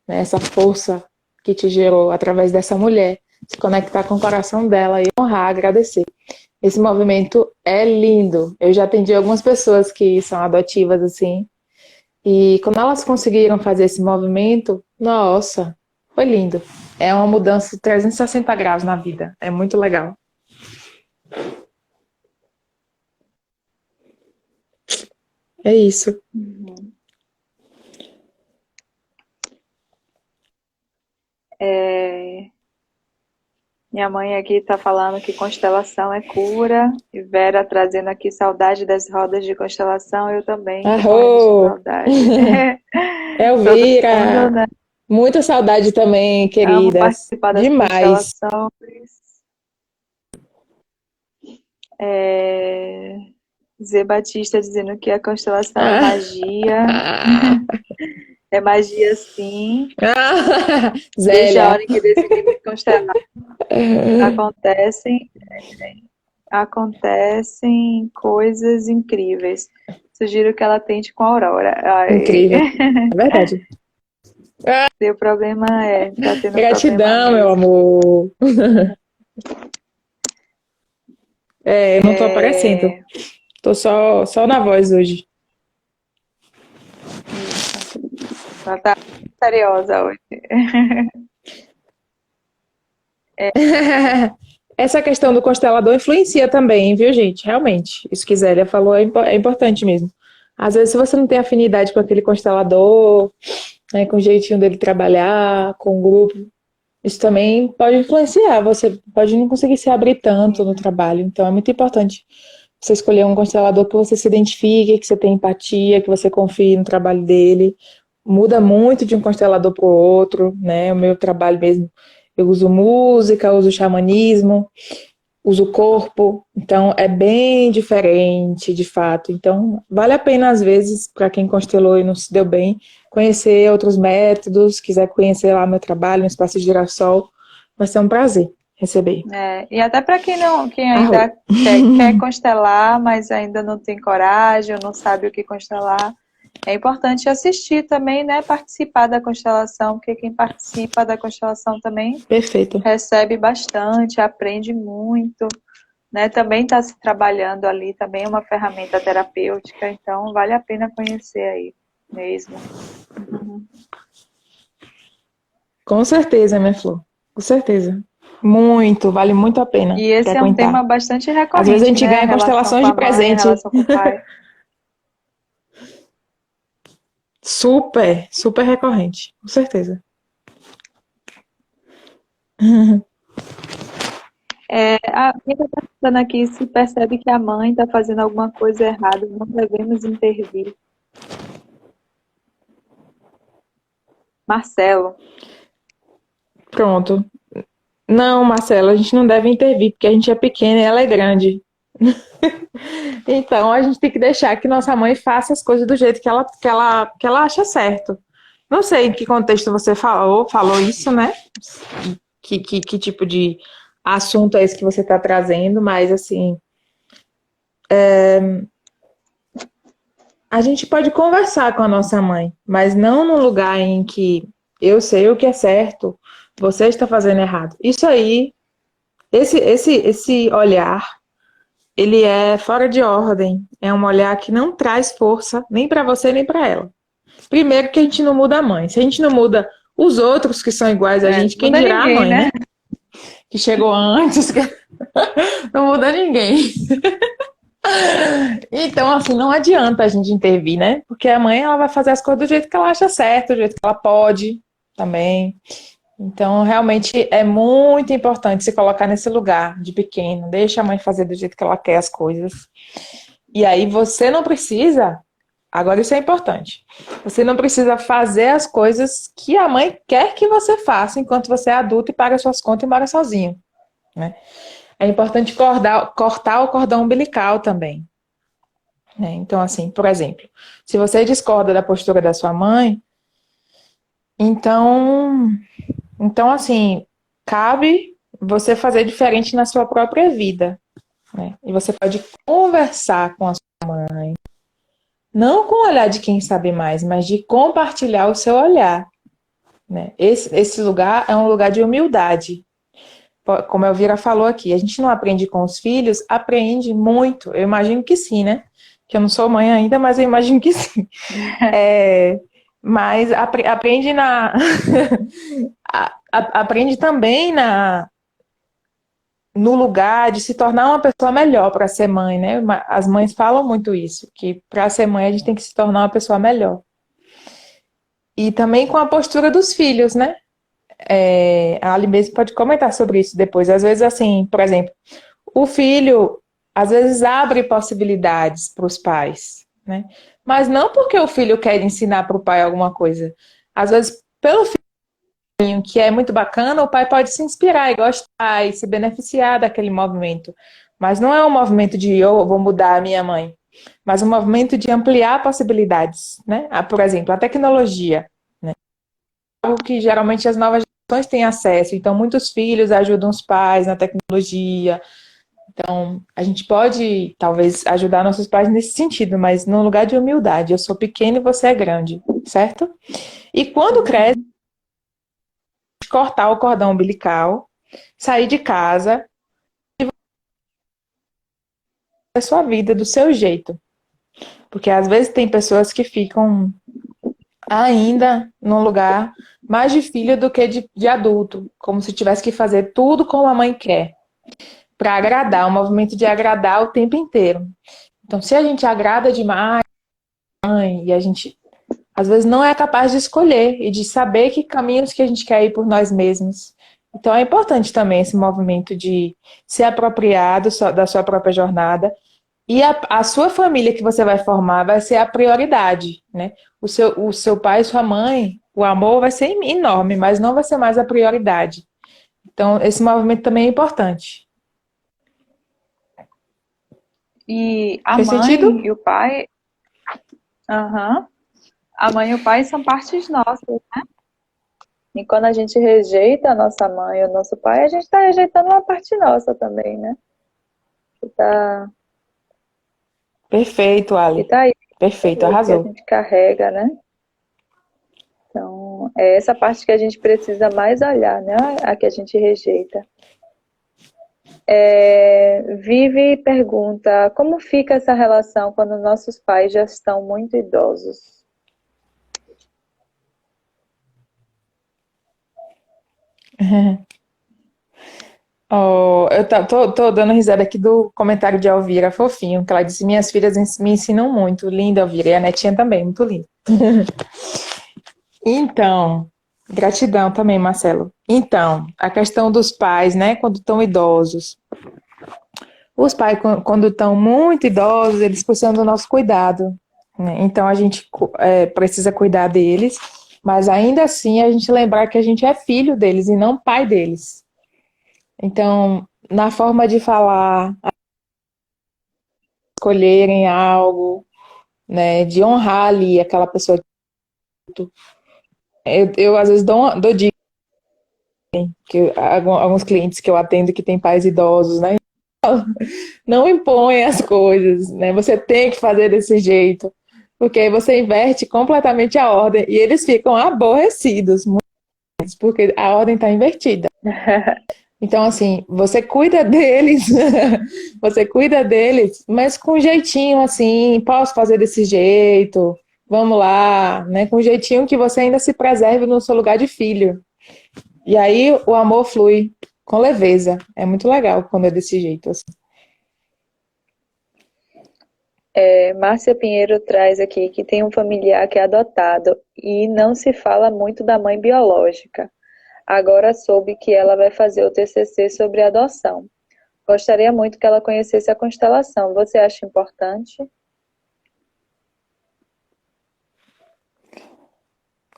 né, essa força que te gerou através dessa mulher. Se conectar com o coração dela e honrar, agradecer. Esse movimento é lindo. Eu já atendi algumas pessoas que são adotivas, assim, e quando elas conseguiram fazer esse movimento, nossa, foi lindo. É uma mudança de 360 graus na vida. É muito legal. É isso. Minha mãe aqui está falando que constelação é cura. E Vera trazendo aqui saudade das rodas de constelação. Eu também. Arro! Saudade. Elvira! Né? Muita saudade também, queridas. Amo participar das constelações. Zé Batista dizendo que a constelação é magia. É magia, sim. Desde a hora em que decidi me constelar. Acontecem coisas incríveis. Sugiro que ela tente com a Aurora. Ai. Incrível. É verdade. Seu problema tá tendo gratidão, meu amor. Eu não tô aparecendo. Tô só na voz hoje. Ela tá misteriosa hoje. Essa questão do constelador influencia também, viu, gente? Realmente. Isso que Zélia falou é importante mesmo. Às vezes, se você não tem afinidade com aquele constelador, né, com o jeitinho dele trabalhar, com o grupo, isso também pode influenciar. Você pode não conseguir se abrir tanto no trabalho. Então, é muito importante você escolher um constelador que você se identifique, que você tenha empatia, que você confie no trabalho dele. Muda muito de um constelador para o outro, né? O meu trabalho mesmo, eu uso música, uso xamanismo, uso corpo, então é bem diferente, de fato. Então, vale a pena, às vezes, para quem constelou e não se deu bem, conhecer outros métodos, quiser conhecer lá meu trabalho no Espaço de Girassol, vai ser um prazer receber. E até para quem Arro. ainda quer constelar, mas ainda não tem coragem ou não sabe o que constelar, é importante assistir também, né? Participar da constelação, porque quem participa da constelação também Perfeito. recebe bastante, aprende muito, né? Também está se trabalhando ali, também é uma ferramenta terapêutica, então vale a pena conhecer aí mesmo. Com certeza, minha flor. Com certeza. Muito, vale muito a pena E esse é um frequentar. tema bastante recorrente, Às vezes a gente né? A ganha relação constelações com de a mãe, a presente. relação com o pai. Super, super recorrente. Com certeza. A minha está perguntando aqui se percebe que a mãe está fazendo alguma coisa errada, não devemos intervir. Marcelo. Pronto. Não, Marcelo, a gente não deve intervir, porque a gente é pequena e ela é grande. Então, a gente tem que deixar que nossa mãe faça as coisas do jeito que ela acha certo. Não sei em que contexto você falou isso, né? Que tipo de assunto é esse que você está trazendo, mas assim, a gente pode conversar com a nossa mãe, mas não no lugar em que eu sei o que é certo, você está fazendo errado. Isso aí, esse olhar, ele é fora de ordem. É um olhar que não traz força nem para você nem para ela. Primeiro que a gente não muda a mãe. Se a gente não muda os outros que são iguais a gente, quem Muda dirá a ninguém, mãe, né? Que chegou antes, que não muda ninguém. Então, assim, não adianta a gente intervir, né? Porque a mãe, ela vai fazer as coisas do jeito que ela acha certo, do jeito que ela pode também. Então, realmente é muito importante se colocar nesse lugar de pequeno. Deixa a mãe fazer do jeito que ela quer as coisas. E aí você não precisa, agora isso é importante, você não precisa fazer as coisas que a mãe quer que você faça enquanto você é adulto e paga suas contas e mora sozinho, né? É importante cortar o cordão umbilical também, né? Então, assim, por exemplo, se você discorda da postura da sua mãe, então assim, cabe você fazer diferente na sua própria vida, né? E você pode conversar com a sua mãe, não com o olhar de quem sabe mais, mas de compartilhar o seu olhar, né? Esse lugar é um lugar de humildade. Como a Elvira falou aqui, a gente não aprende com os filhos, aprende muito. Eu imagino que sim, né? Que eu não sou mãe ainda, mas eu imagino que sim. Mas aprende aprende também no lugar de se tornar uma pessoa melhor para ser mãe, né? As mães falam muito isso, que para ser mãe a gente tem que se tornar uma pessoa melhor. E também com a postura dos filhos, né? A Ali mesmo pode comentar sobre isso depois. Às vezes, assim, por exemplo, o filho às vezes abre possibilidades para os pais, né? Mas não porque o filho quer ensinar para o pai alguma coisa. Às vezes, pelo filho que é muito bacana, o pai pode se inspirar e gostar e se beneficiar daquele movimento. Mas não é um movimento de eu vou mudar a minha mãe, mas um movimento de ampliar possibilidades, né? Por exemplo, a tecnologia, né? Algo que geralmente as novas gerações têm acesso. Então, muitos filhos ajudam os pais na tecnologia. Então, a gente pode, talvez, ajudar nossos pais nesse sentido, mas num lugar de humildade. Eu sou pequeno e você é grande, certo? E quando cresce, cortar o cordão umbilical, sair de casa e viver a sua vida do seu jeito. Porque às vezes tem pessoas que ficam ainda num lugar mais de filho do que de adulto, como se tivesse que fazer tudo como a mãe quer, para agradar, um movimento de agradar o tempo inteiro. Então, se a gente agrada demais, e a gente às vezes não é capaz de escolher e de saber que caminhos que a gente quer ir por nós mesmos. Então é importante também esse movimento de se apropriar da sua própria jornada e a sua família que você vai formar vai ser a prioridade, né? O seu pai e sua mãe, o amor vai ser enorme, mas não vai ser mais a prioridade. Então esse movimento também é importante. E a Fez mãe sentido? e o pai, aham, a mãe e o pai são partes nossas. E quando a gente rejeita a nossa mãe ou nosso pai, a gente está rejeitando uma parte nossa também, né? Que tá, Perfeito, que Ali. tá aí, Perfeito, que a arrasou. gente carrega, né? Então, é essa parte que a gente precisa mais olhar, né? A que a gente rejeita. Vive pergunta, como fica essa relação quando nossos pais já estão muito idosos? Oh, tô dando risada aqui do comentário de Alvira, fofinho, que ela disse: Minhas filhas me ensinam muito. Linda, Alvira, e a netinha também, muito linda. Então, gratidão também, Marcelo. Então, a questão dos pais, né, quando estão idosos. Os pais, quando estão muito idosos, eles precisam do nosso cuidado, né? Então, a gente precisa cuidar deles, mas ainda assim a gente lembrar que a gente é filho deles e não pai deles. Então, na forma de falar, escolherem algo, né, de honrar ali aquela pessoa. Eu às vezes dou dica, que alguns clientes que eu atendo que têm pais idosos, né, não impõe as coisas, né, você tem que fazer desse jeito, porque aí você inverte completamente a ordem e eles ficam aborrecidos, porque a ordem está invertida. Então, assim, você cuida deles, você cuida deles, mas com jeitinho, assim, posso fazer desse jeito, vamos lá, né? Com jeitinho que você ainda se preserve no seu lugar de filho. E aí o amor flui com leveza. É muito legal quando é desse jeito, assim. Márcia Pinheiro traz aqui que tem um familiar que é adotado e não se fala muito da mãe biológica. Agora soube que ela vai fazer o TCC sobre adoção. Gostaria muito que ela conhecesse a constelação. Você acha importante?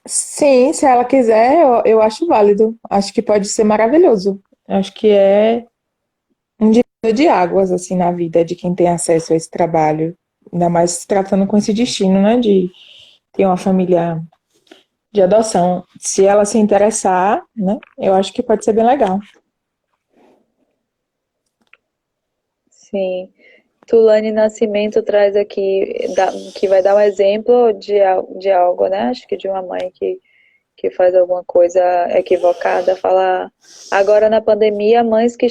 Sim, se ela quiser, eu acho válido. Acho que pode ser maravilhoso. Acho que é um divisor de águas, assim, na vida de quem tem acesso a esse trabalho. Ainda mais se tratando com esse destino, né, de ter uma família de adoção. Se ela se interessar, né, eu acho que pode ser bem legal. Sim. Tulane Nascimento traz aqui que vai dar um exemplo de algo, né? Acho que de uma mãe que faz alguma coisa equivocada, fala agora na pandemia, mães que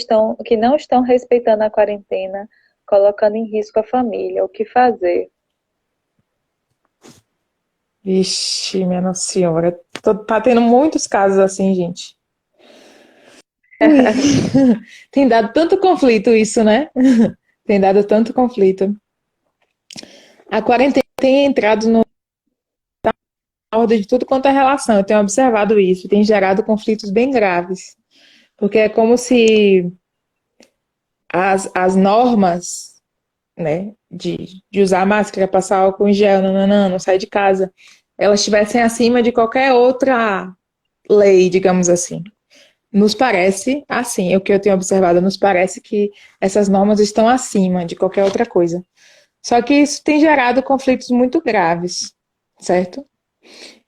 não estão respeitando a quarentena, colocando em risco a família, o que fazer? Vixe, minha Nossa Senhora. Tá tendo muitos casos assim, gente. Ui, tem dado tanto conflito isso, né? Tem dado tanto conflito. A quarentena tem entrado na ordem de tudo quanto é relação. Eu tenho observado isso. Tem gerado conflitos bem graves. Porque é como se as normas, né, de usar máscara, passar álcool em gel, não sair de casa, elas estivessem acima de qualquer outra lei, digamos assim. Nos parece, assim, o que eu tenho observado, nos parece que essas normas estão acima de qualquer outra coisa. Só que isso tem gerado conflitos muito graves, certo?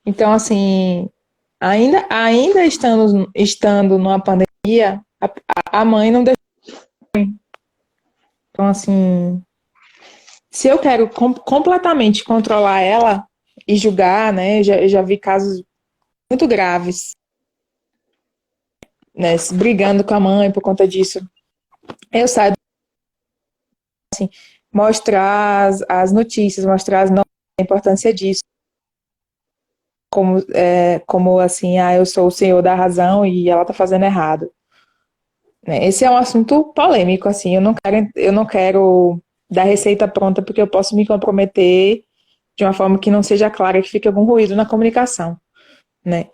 Então, assim, ainda estando numa pandemia, a mãe não deixa. Então, assim, se eu quero completamente controlar ela e julgar, né, eu já vi casos muito graves, né, brigando com a mãe por conta disso. Eu saio, assim, mostrar as notícias, mostrar a importância disso. como assim, eu sou o senhor da razão e ela tá fazendo errado. Né? Esse é um assunto polêmico, assim, eu não quero dar receita pronta porque eu posso me comprometer de uma forma que não seja clara, que fique algum ruído na comunicação, né?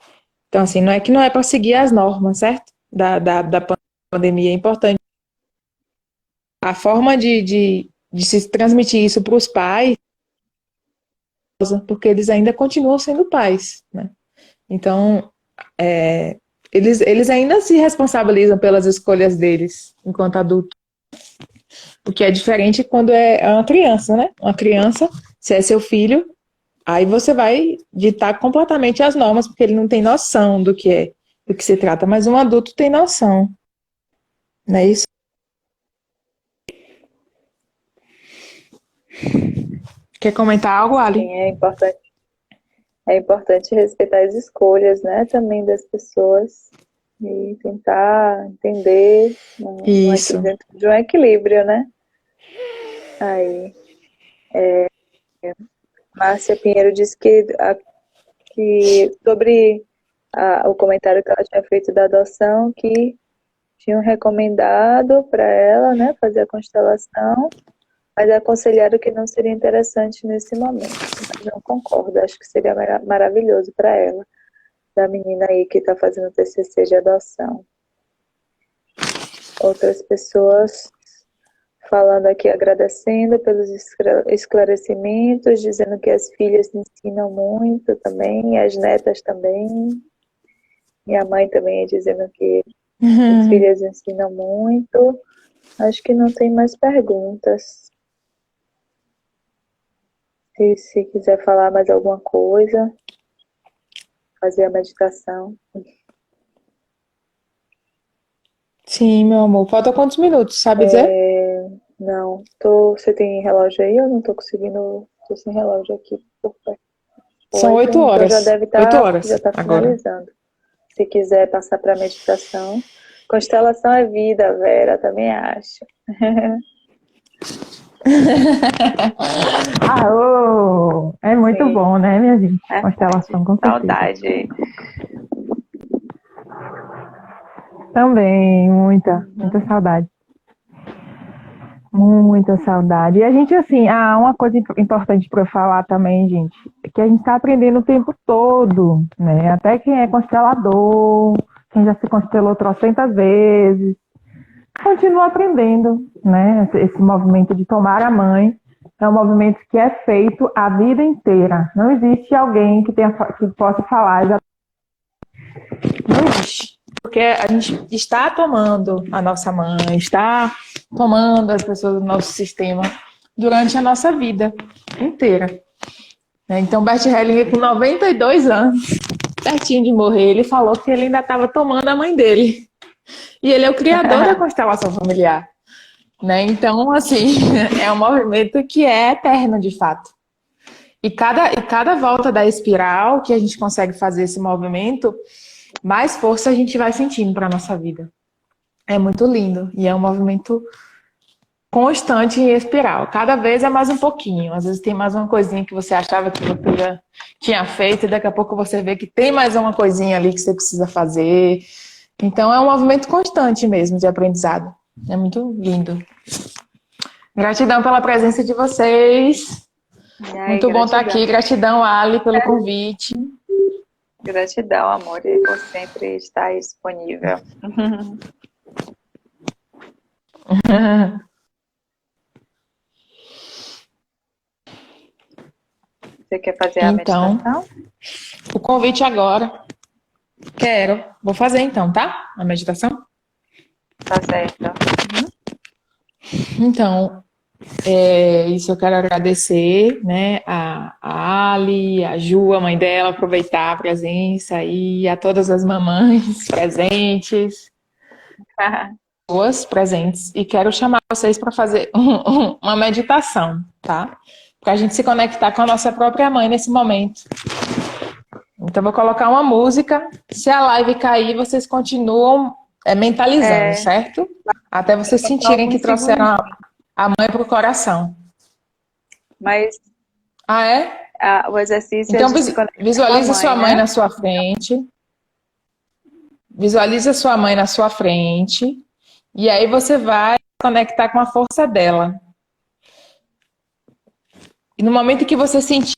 Então, assim, não é que não é para seguir as normas, certo? Da pandemia. É importante. A forma de se transmitir isso para os pais, porque eles ainda continuam sendo pais, né? Então, eles ainda se responsabilizam pelas escolhas deles enquanto adultos. O que é diferente quando é uma criança, né? Uma criança, se é seu filho, aí você vai ditar completamente as normas, porque ele não tem noção do que se trata, mas um adulto tem noção, não é isso? Quer comentar algo, Ali? Sim, é importante respeitar as escolhas, né, também das pessoas e tentar entender Isso. dentro de um equilíbrio, né? Aí, Márcia Pinheiro disse que sobre o comentário que ela tinha feito da adoção, que tinham recomendado para ela, né, fazer a constelação, mas aconselharam que não seria interessante nesse momento. Mas não concordo, acho que seria maravilhoso para ela, da menina aí que está fazendo o TCC de adoção. Outras pessoas falando aqui, agradecendo pelos esclarecimentos, dizendo que as filhas ensinam muito também, as netas também. Minha mãe também dizendo que as filhas ensinam muito. Acho que não tem mais perguntas. Se quiser falar mais alguma coisa, fazer a meditação. Sim, meu amor. Falta quantos minutos, sabe dizer? Não, você tem relógio aí? Eu não tô conseguindo, tô sem relógio aqui por perto. São 8 Então horas. já deve 8 estar, horas já tá agora. finalizando. Se quiser passar para meditação. Constelação é vida, Vera, também acho. É muito Sim. bom, né, minha gente? Constelação, com certeza. Saudade. Também, muita saudade. Muita saudade. E a gente, assim, uma coisa importante para eu falar também, gente, é que a gente está aprendendo o tempo todo, né? Até quem é constelador, quem já se constelou trocentas vezes, continua aprendendo, né? Esse movimento de tomar a mãe é um movimento que é feito a vida inteira. Não existe alguém que possa falar já. Não existe. Porque a gente está tomando a nossa mãe, está tomando as pessoas do nosso sistema durante a nossa vida inteira. Então, Bert Hellinger, com 92 anos, pertinho de morrer, ele falou que ele ainda estava tomando a mãe dele. E ele é o criador da constelação familiar. Então, assim, é um movimento que é eterno, de fato. E cada volta da espiral que a gente consegue fazer esse movimento, mais força a gente vai sentindo para a nossa vida. É muito lindo. E é um movimento constante em espiral. Cada vez é mais um pouquinho. Às vezes tem mais uma coisinha que você achava que você já tinha feito e daqui a pouco você vê que tem mais uma coisinha ali que você precisa fazer. Então é um movimento constante mesmo de aprendizado. É muito lindo. Gratidão pela presença de vocês. Muito bom estar aqui. Gratidão, Ali, pelo convite. Gratidão, amor, e por sempre estar disponível. Você quer fazer a meditação? O convite agora. Quero. Vou fazer então, tá? A meditação? Tá certo. Então, isso eu quero agradecer, né, a Ali, a Ju, a mãe dela, aproveitar a presença e a todas as mamães presentes, duas presentes, e quero chamar vocês para fazer uma meditação, tá? Para a gente se conectar com a nossa própria mãe nesse momento. Então, vou colocar uma música. Se a live cair, vocês continuam mentalizando, certo? Até vocês sentirem que trouxeram a mãe para o coração. Mas... Ah, é? O exercício é Então, de se conectar com a visualize sua mãe né? na sua frente. Visualize a sua mãe na sua frente. E aí você vai conectar com a força dela. E no momento que você sentir